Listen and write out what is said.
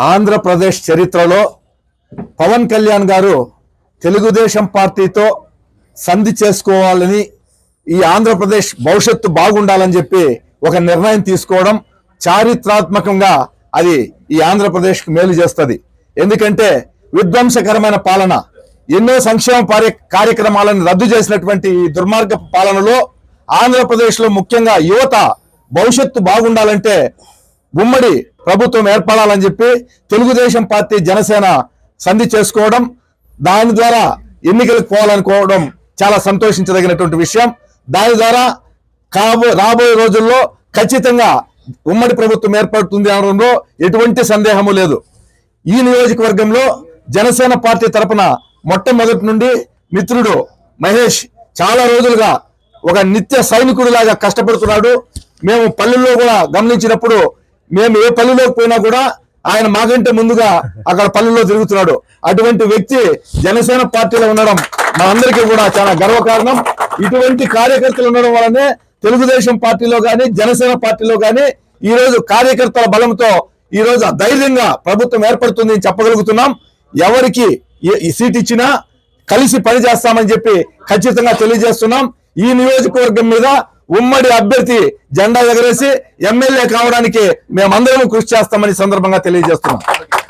ఆంధ్రప్రదేశ్ చరిత్రలో పవన్ కళ్యాణ్ గారు తెలుగుదేశం పార్టీతో సంధి చేసుకోవాలని, ఈ ఆంధ్రప్రదేశ్ భవిష్యత్తు బాగుండాలని చెప్పి ఒక నిర్ణయం తీసుకోవడం చారిత్రాత్మకంగా అది ఈ ఆంధ్రప్రదేశ్కి మేలు చేస్తుంది. ఎందుకంటే విధ్వంసకరమైన పాలన, ఎన్నో సంక్షేమ కార్యక్రమాలను రద్దు చేసినటువంటి ఈ దుర్మార్గ పాలనలో ఆంధ్రప్రదేశ్లో ముఖ్యంగా యువత భవిష్యత్తు బాగుండాలంటే ఉమ్మడి ప్రభుత్వం ఏర్పడాలని చెప్పి తెలుగుదేశం పార్టీ జనసేన సంధి చేసుకోవడం, దాని ద్వారా ఎన్నికలకు పోవాలనుకోవడం చాలా సంతోషించదగినటువంటి విషయం. దాని ద్వారా రాబోయే రోజుల్లో ఖచ్చితంగా ఉమ్మడి ప్రభుత్వం ఏర్పడుతుంది అనడంలో ఎటువంటి సందేహము లేదు. ఈ నియోజకవర్గంలో జనసేన పార్టీ తరపున మొట్టమొదటి నుండి మిత్రుడు మహేష్ చాలా రోజులుగా ఒక నిత్య సైనికుడిలాగా కష్టపడుతున్నాడు. మేము పల్లెల్లో కూడా గమనించినప్పుడు, మేము ఏ పల్లెలోకి పోయినా కూడా ఆయన మాకంటే ముందుగా అక్కడ పల్లెల్లో తిరుగుతున్నాడు. అటువంటి వ్యక్తి జనసేన పార్టీలో ఉండడం మనందరికీ కూడా చాలా గర్వకారణం. ఇటువంటి కార్యకర్తలు ఉండడం వల్లనే తెలుగుదేశం పార్టీలో కానీ జనసేన పార్టీలో కానీ ఈ రోజు కార్యకర్తల బలంతో ఈ రోజు ధైర్యంగా ప్రభుత్వం ఏర్పడుతుంది అని చెప్పగలుగుతున్నాం. ఎవరికి ఈ సీట్ ఇచ్చినా కలిసి పనిచేస్తామని చెప్పి ఖచ్చితంగా తెలియజేస్తున్నాం. ఈ నియోజకవర్గం మీద ఉమ్మడి అభ్యర్థి జెండా ఎగరేసి ఎమ్మెల్యే కావడానికి మేమందరం కృషి చేస్తామని సందర్భంగా తెలియజేస్తున్నాం.